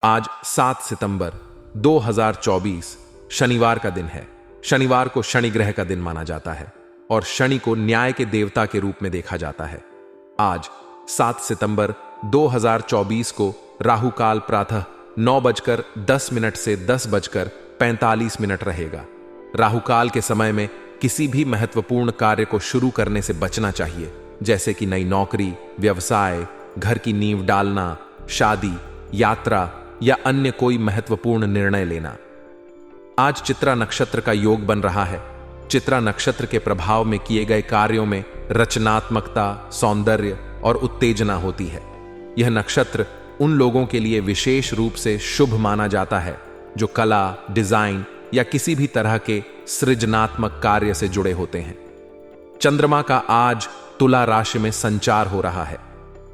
आज 7 सितंबर 2024 शनिवार का दिन है। शनिवार को शनि ग्रह का दिन माना जाता है और शनि को न्याय के देवता के रूप में देखा जाता है। आज 7 सितंबर 2024 को राहु काल प्रातः 9:10 से 10:45 रहेगा। राहु काल के समय में किसी भी महत्वपूर्ण कार्य को शुरू करने से बचना चाहिए, जैसे कि नई नौकरी, व्यवसाय, घर की नींव डालना, शादी, यात्रा या अन्य कोई महत्वपूर्ण निर्णय लेना। आज चित्रा नक्षत्र का योग बन रहा है। चित्रा नक्षत्र के प्रभाव में किए गए कार्यों में रचनात्मकता, सौंदर्य और उत्तेजना होती है। यह नक्षत्र उन लोगों के लिए विशेष रूप से शुभ माना जाता है जो कला, डिजाइन या किसी भी तरह के सृजनात्मक कार्य से जुड़े होते हैं। चंद्रमा का आज तुला राशि में संचार हो रहा है।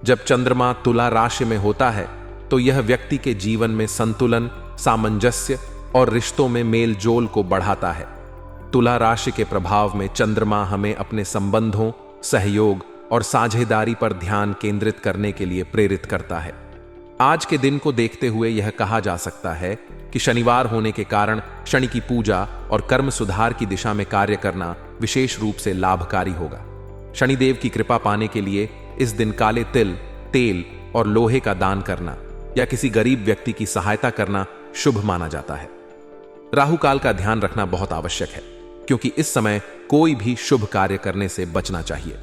जब चंद्रमा तुला राशि में होता है तो यह व्यक्ति के जीवन में संतुलन, सामंजस्य और रिश्तों में मेल जोल को बढ़ाता है। तुला राशि के प्रभाव में चंद्रमा हमें अपने संबंधों, सहयोग और साझेदारी पर ध्यान केंद्रित करने के लिए प्रेरित करता है। आज के दिन को देखते हुए यह कहा जा सकता है कि शनिवार होने के कारण शनि की पूजा और कर्म सुधार की दिशा में कार्य करना विशेष रूप से लाभकारी होगा। शनिदेव की कृपा पाने के लिए इस दिन काले तिल, तेल और लोहे का दान करना या किसी गरीब व्यक्ति की सहायता करना शुभ माना जाता है। राहु काल का ध्यान रखना बहुत आवश्यक है, क्योंकि इस समय कोई भी शुभ कार्य करने से बचना चाहिए।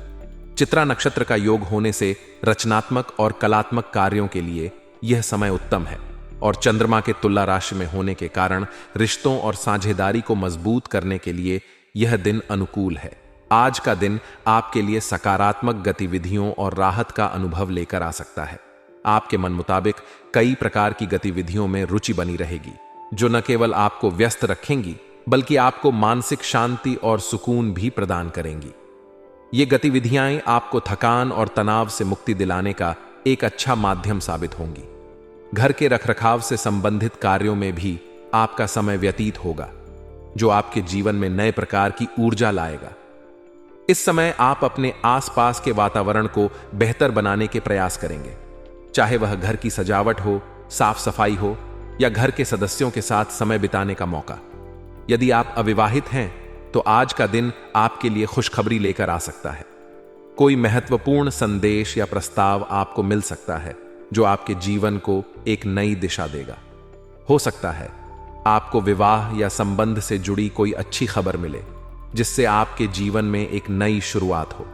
चित्रा नक्षत्र का योग होने से रचनात्मक और कलात्मक कार्यों के लिए यह समय उत्तम है और चंद्रमा के तुला राशि में होने के कारण रिश्तों और साझेदारी को मजबूत करने के लिए यह दिन अनुकूल है। आज का दिन आपके लिए सकारात्मक गतिविधियों और राहत का अनुभव लेकर आ सकता है। आपके मन मुताबिक कई प्रकार की गतिविधियों में रुचि बनी रहेगी, जो न केवल आपको व्यस्त रखेंगी बल्कि आपको मानसिक शांति और सुकून भी प्रदान करेंगी। ये गतिविधियां आपको थकान और तनाव से मुक्ति दिलाने का एक अच्छा माध्यम साबित होंगी। घर के रखरखाव से संबंधित कार्यों में भी आपका समय व्यतीत होगा, जो आपके जीवन में नए प्रकार की ऊर्जा लाएगा। इस समय आप अपने आसपास के वातावरण को बेहतर बनाने के प्रयास करेंगे, चाहे वह घर की सजावट हो, साफ सफाई हो या घर के सदस्यों के साथ समय बिताने का मौका। यदि आप अविवाहित हैं तो आज का दिन आपके लिए खुशखबरी लेकर आ सकता है। कोई महत्वपूर्ण संदेश या प्रस्ताव आपको मिल सकता है जो आपके जीवन को एक नई दिशा देगा। हो सकता है आपको विवाह या संबंध से जुड़ी कोई अच्छी खबर मिले, जिससे आपके जीवन में एक नई शुरुआत हो।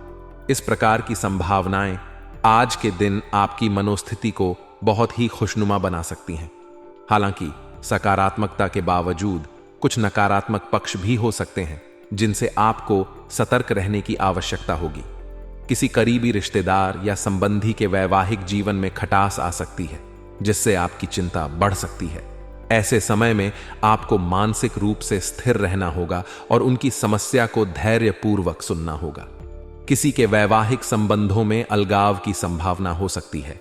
इस प्रकार की संभावनाएं आज के दिन आपकी मनोस्थिति को बहुत ही खुशनुमा बना सकती हैं। हालांकि सकारात्मकता के बावजूद कुछ नकारात्मक पक्ष भी हो सकते हैं, जिनसे आपको सतर्क रहने की आवश्यकता होगी। किसी करीबी रिश्तेदार या संबंधी के वैवाहिक जीवन में खटास आ सकती है, जिससे आपकी चिंता बढ़ सकती है। ऐसे समय में आपको मानसिक रूप से स्थिर रहना होगा और उनकी समस्या को धैर्यपूर्वक सुनना होगा। किसी के वैवाहिक संबंधों में अलगाव की संभावना हो सकती है,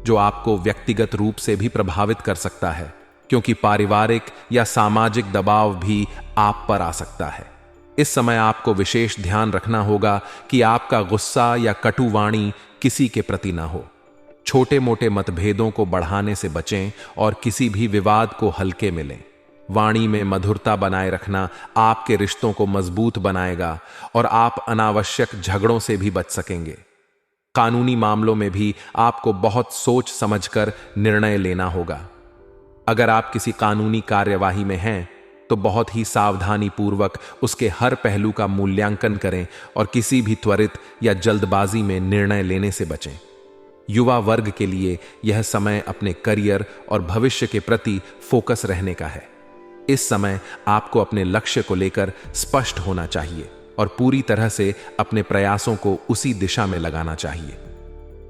जो आपको व्यक्तिगत रूप से भी प्रभावित कर सकता है, क्योंकि पारिवारिक या सामाजिक दबाव भी आप पर आ सकता है। इस समय आपको विशेष ध्यान रखना होगा कि आपका गुस्सा या कटुवाणी किसी के प्रति ना हो। छोटे मोटे मतभेदों को बढ़ाने से बचें और किसी भी विवाद को हल्के में लें। वाणी में मधुरता बनाए रखना आपके रिश्तों को मजबूत बनाएगा और आप अनावश्यक झगड़ों से भी बच सकेंगे। कानूनी मामलों में भी आपको बहुत सोच समझकर निर्णय लेना होगा। अगर आप किसी कानूनी कार्यवाही में हैं तो बहुत ही सावधानी पूर्वक उसके हर पहलू का मूल्यांकन करें और किसी भी त्वरित या जल्दबाजी में निर्णय लेने से बचें। युवा वर्ग के लिए यह समय अपने करियर और भविष्य के प्रति फोकस रहने का है। इस समय आपको अपने लक्ष्य को लेकर स्पष्ट होना चाहिए और पूरी तरह से अपने प्रयासों को उसी दिशा में लगाना चाहिए।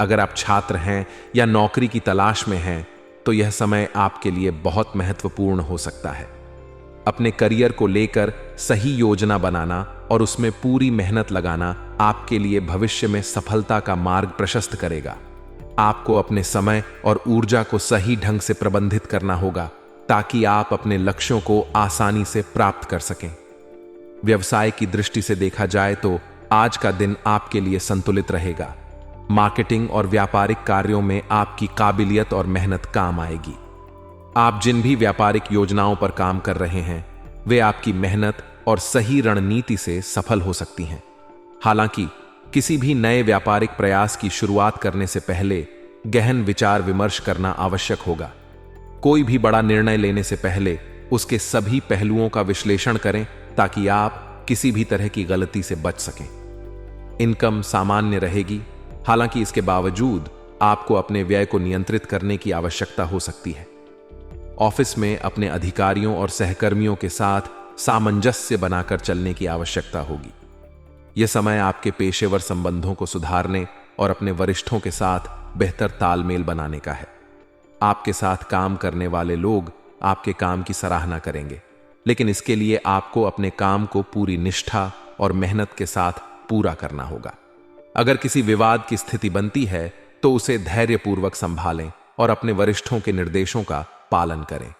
अगर आप छात्र हैं या नौकरी की तलाश में हैं तो यह समय आपके लिए बहुत महत्वपूर्ण हो सकता है। अपने करियर को लेकर सही योजना बनाना और उसमें पूरी मेहनत लगाना आपके लिए भविष्य में सफलता का मार्ग प्रशस्त करेगा। आपको अपने समय और ऊर्जा को सही ढंग से प्रबंधित करना होगा, ताकि आप अपने लक्ष्यों को आसानी से प्राप्त कर सकें। व्यवसाय की दृष्टि से देखा जाए तो आज का दिन आपके लिए संतुलित रहेगा। मार्केटिंग और व्यापारिक कार्यों में आपकी काबिलियत और मेहनत काम आएगी। आप जिन भी व्यापारिक योजनाओं पर काम कर रहे हैं वे आपकी मेहनत और सही रणनीति से सफल हो सकती हैं। हालांकि किसी भी नए व्यापारिक प्रयास की शुरुआत करने से पहले गहन विचार विमर्श करना आवश्यक होगा। कोई भी बड़ा निर्णय लेने से पहले उसके सभी पहलुओं का विश्लेषण करें ताकि आप किसी भी तरह की गलती से बच सकें। इनकम सामान्य रहेगी, हालांकि इसके बावजूद आपको अपने व्यय को नियंत्रित करने की आवश्यकता हो सकती है। ऑफिस में अपने अधिकारियों और सहकर्मियों के साथ सामंजस्य बनाकर चलने की आवश्यकता होगी। यह समय आपके पेशेवर संबंधों को सुधारने और अपने वरिष्ठों के साथ बेहतर तालमेल बनाने का है। आपके साथ काम करने वाले लोग आपके काम की सराहना करेंगे, लेकिन इसके लिए आपको अपने काम को पूरी निष्ठा और मेहनत के साथ पूरा करना होगा। अगर किसी विवाद की स्थिति बनती है तो उसे धैर्यपूर्वक संभालें और अपने वरिष्ठों के निर्देशों का पालन करें।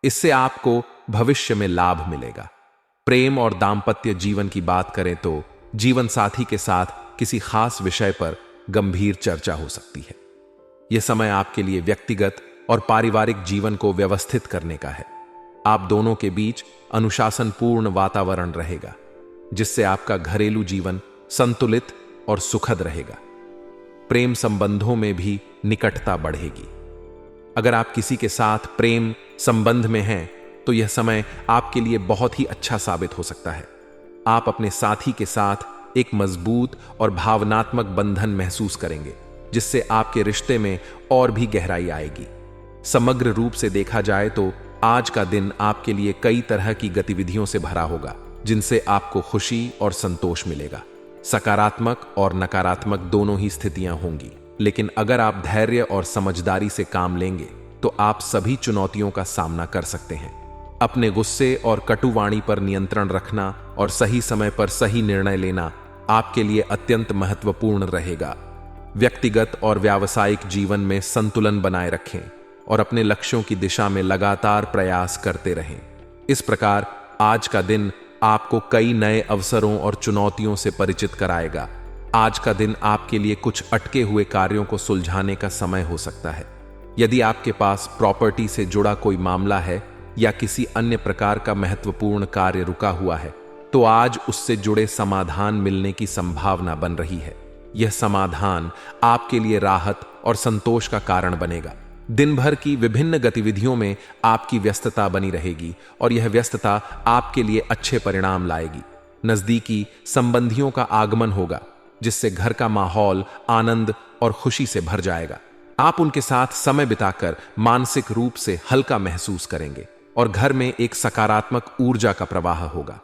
इससे आपको भविष्य में लाभ मिलेगा। प्रेम और दांपत्य जीवन की बात करें तो जीवन साथी के साथ किसी खास विषय पर गंभीर चर्चा हो सकती है। यह समय आपके लिए व्यक्तिगत और पारिवारिक जीवन को व्यवस्थित करने का है। आप दोनों के बीच अनुशासनपूर्ण वातावरण रहेगा, जिससे आपका घरेलू जीवन संतुलित और सुखद रहेगा। प्रेम संबंधों में भी निकटता बढ़ेगी। अगर आप किसी के साथ प्रेम संबंध में हैं तो यह समय आपके लिए बहुत ही अच्छा साबित हो सकता है। आप अपने साथी के साथ एक मजबूत और भावनात्मक बंधन महसूस करेंगे, जिससे आपके रिश्ते में और भी गहराई आएगी। समग्र रूप से देखा जाए तो आज का दिन आपके लिए कई तरह की गतिविधियों से भरा होगा, जिनसे आपको खुशी और संतोष मिलेगा। सकारात्मक और नकारात्मक दोनों ही स्थितियां होंगी, लेकिन अगर आप धैर्य और समझदारी से काम लेंगे तो आप सभी चुनौतियों का सामना कर सकते हैं। अपने गुस्से और कटुवाणी पर नियंत्रण रखना और सही समय पर सही निर्णय लेना आपके लिए अत्यंत महत्वपूर्ण रहेगा। व्यक्तिगत और व्यावसायिक जीवन में संतुलन बनाए रखें और अपने लक्ष्यों की दिशा में लगातार प्रयास करते रहें। इस प्रकार आज का दिन आपको कई नए अवसरों और चुनौतियों से परिचित कराएगा। आज का दिन आपके लिए कुछ अटके हुए कार्यों को सुलझाने का समय हो सकता है। यदि आपके पास प्रॉपर्टी से जुड़ा कोई मामला है या किसी अन्य प्रकार का महत्वपूर्ण कार्य रुका हुआ है तो आज उससे जुड़े समाधान मिलने की संभावना बन रही है। यह समाधान आपके लिए राहत और संतोष का कारण बनेगा। दिन भर की विभिन्न गतिविधियों में आपकी व्यस्तता बनी रहेगी और यह व्यस्तता आपके लिए अच्छे परिणाम लाएगी। नजदीकी संबंधियों का आगमन होगा, जिससे घर का माहौल आनंद और खुशी से भर जाएगा। आप उनके साथ समय बिताकर मानसिक रूप से हल्का महसूस करेंगे और घर में एक सकारात्मक ऊर्जा का प्रवाह होगा।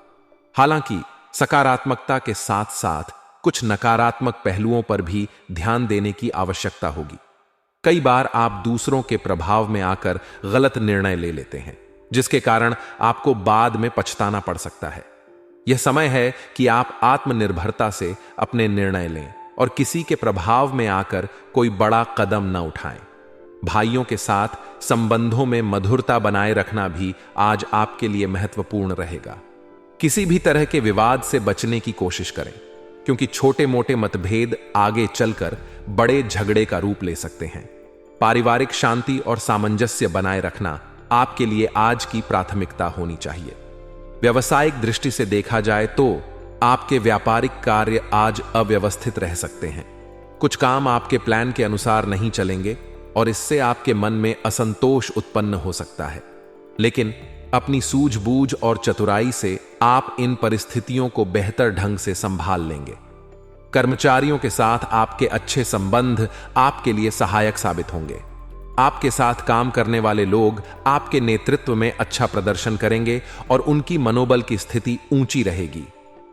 हालांकि सकारात्मकता के साथ साथ कुछ नकारात्मक पहलुओं पर भी ध्यान देने की आवश्यकता होगी। कई बार आप दूसरों के प्रभाव में आकर गलत निर्णय ले लेते हैं, जिसके कारण आपको बाद में पछताना पड़ सकता है। यह समय है कि आप आत्मनिर्भरता से अपने निर्णय लें और किसी के प्रभाव में आकर कोई बड़ा कदम न उठाएं। भाइयों के साथ संबंधों में मधुरता बनाए रखना भी आज आपके लिए महत्वपूर्ण रहेगा। किसी भी तरह के विवाद से बचने की कोशिश करें, क्योंकि छोटे मोटे मतभेद आगे चलकर बड़े झगड़े का रूप ले सकते हैं। पारिवारिक शांति और सामंजस्य बनाए रखना आपके लिए आज की प्राथमिकता होनी चाहिए। व्यावसायिक दृष्टि से देखा जाए तो आपके व्यापारिक कार्य आज अव्यवस्थित रह सकते हैं। कुछ काम आपके प्लान के अनुसार नहीं चलेंगे और इससे आपके मन में असंतोष उत्पन्न हो सकता है, लेकिन अपनी सूझबूझ और चतुराई से आप इन परिस्थितियों को बेहतर ढंग से संभाल लेंगे। कर्मचारियों के साथ आपके अच्छे संबंध आपके लिए सहायक साबित होंगे। आपके साथ काम करने वाले लोग आपके नेतृत्व में अच्छा प्रदर्शन करेंगे और उनकी मनोबल की स्थिति ऊंची रहेगी।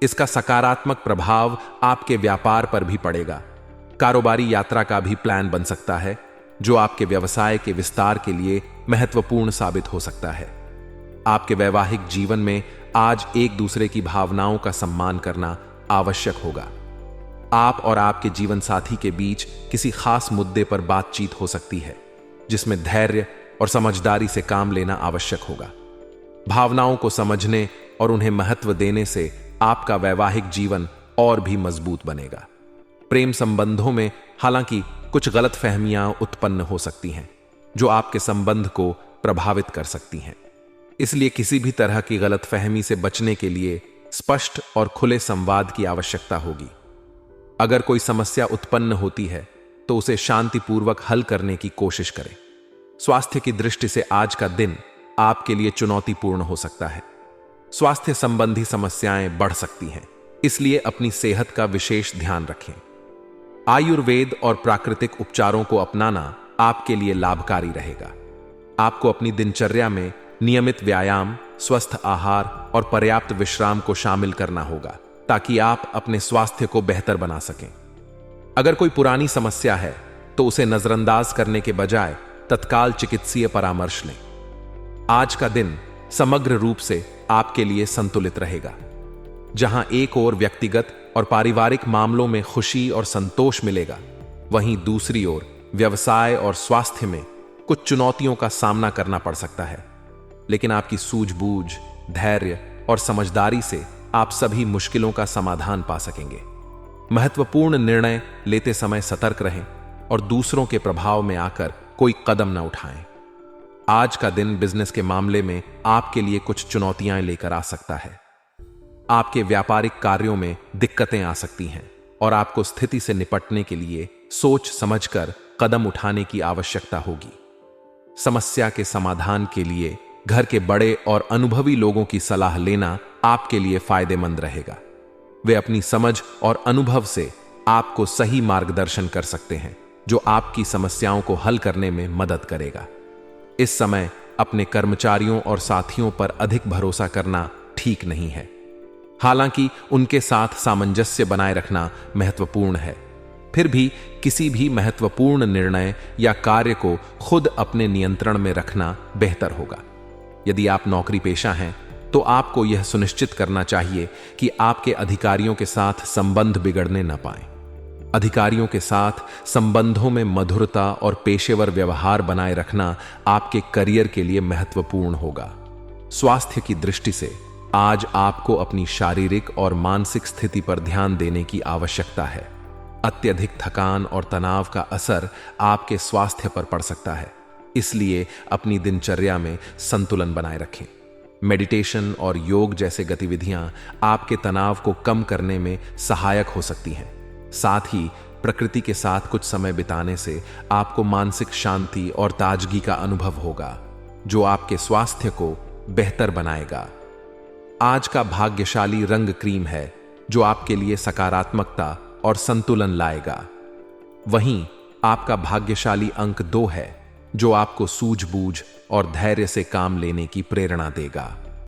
इसका सकारात्मक प्रभाव आपके व्यापार पर भी पड़ेगा। कारोबारी यात्रा का भी प्लान बन सकता है, जो आपके व्यवसाय के विस्तार के लिए महत्वपूर्ण साबित हो सकता है। आपके वैवाहिक जीवन में आज एक दूसरे की भावनाओं का सम्मान करना आवश्यक होगा। आप और आपके जीवन साथी के बीच किसी खास मुद्दे पर बातचीत हो सकती है, जिसमें धैर्य और समझदारी से काम लेना आवश्यक होगा। भावनाओं को समझने और उन्हें महत्व देने से आपका वैवाहिक जीवन और भी मजबूत बनेगा। प्रेम संबंधों में हालांकि कुछ गलतफहमियां उत्पन्न हो सकती हैं, जो आपके संबंध को प्रभावित कर सकती हैं। इसलिए किसी भी तरह की गलतफहमी से बचने के लिए स्पष्ट और खुले संवाद की आवश्यकता होगी। अगर कोई समस्या उत्पन्न होती है तो उसे शांतिपूर्वक हल करने की कोशिश करें। स्वास्थ्य की दृष्टि से आज का दिन आपके लिए चुनौतीपूर्ण हो सकता है। स्वास्थ्य संबंधी समस्याएं बढ़ सकती हैं, इसलिए अपनी सेहत का विशेष ध्यान रखें। आयुर्वेद और प्राकृतिक उपचारों को अपनाना आपके लिए लाभकारी रहेगा। आपको अपनी दिनचर्या में नियमित व्यायाम, स्वस्थ आहार और पर्याप्त विश्राम को शामिल करना होगा ताकि आप अपने स्वास्थ्य को बेहतर बना सकें। अगर कोई पुरानी समस्या है तो उसे नजरअंदाज करने के बजाय तत्काल चिकित्सीय परामर्श लें। आज का दिन समग्र रूप से आपके लिए संतुलित रहेगा। जहां एक ओर व्यक्तिगत और पारिवारिक मामलों में खुशी और संतोष मिलेगा, वहीं दूसरी ओर व्यवसाय और स्वास्थ्य में कुछ चुनौतियों का सामना करना पड़ सकता है। लेकिन आपकी सूझबूझ, धैर्य और समझदारी से आप सभी मुश्किलों का समाधान पा सकेंगे। महत्वपूर्ण निर्णय लेते समय सतर्क रहें और दूसरों के प्रभाव में आकर कोई कदम न उठाएं। आज का दिन बिजनेस के मामले में आपके लिए कुछ चुनौतियां लेकर आ सकता है। आपके व्यापारिक कार्यों में दिक्कतें आ सकती हैं और आपको स्थिति से निपटने के लिए सोच समझकर कदम उठाने की आवश्यकता होगी। समस्या के समाधान के लिए घर के बड़े और अनुभवी लोगों की सलाह लेना आपके लिए फायदेमंद रहेगा। वे अपनी समझ और अनुभव से आपको सही मार्गदर्शन कर सकते हैं, जो आपकी समस्याओं को हल करने में मदद करेगा। इस समय अपने कर्मचारियों और साथियों पर अधिक भरोसा करना ठीक नहीं है। हालांकि उनके साथ सामंजस्य बनाए रखना महत्वपूर्ण है, फिर भी किसी भी महत्वपूर्ण निर्णय या कार्य को खुद अपने नियंत्रण में रखना बेहतर होगा। यदि आप नौकरी पेशा हैं तो आपको यह सुनिश्चित करना चाहिए कि आपके अधिकारियों के साथ संबंध बिगड़ने न पाएं। अधिकारियों के साथ संबंधों में मधुरता और पेशेवर व्यवहार बनाए रखना आपके करियर के लिए महत्वपूर्ण होगा। स्वास्थ्य की दृष्टि से आज आपको अपनी शारीरिक और मानसिक स्थिति पर ध्यान देने की आवश्यकता है। अत्यधिक थकान और तनाव का असर आपके स्वास्थ्य पर पड़ सकता है, इसलिए अपनी दिनचर्या में संतुलन बनाए रखें। मेडिटेशन और योग जैसे गतिविधियां आपके तनाव को कम करने में सहायक हो सकती हैं। साथ ही प्रकृति के साथ कुछ समय बिताने से आपको मानसिक शांति और ताजगी का अनुभव होगा, जो आपके स्वास्थ्य को बेहतर बनाएगा। आज का भाग्यशाली रंग क्रीम है, जो आपके लिए सकारात्मकता और संतुलन लाएगा। वहीं आपका भाग्यशाली अंक 2 है, जो आपको सूझबूझ और धैर्य से काम लेने की प्रेरणा देगा।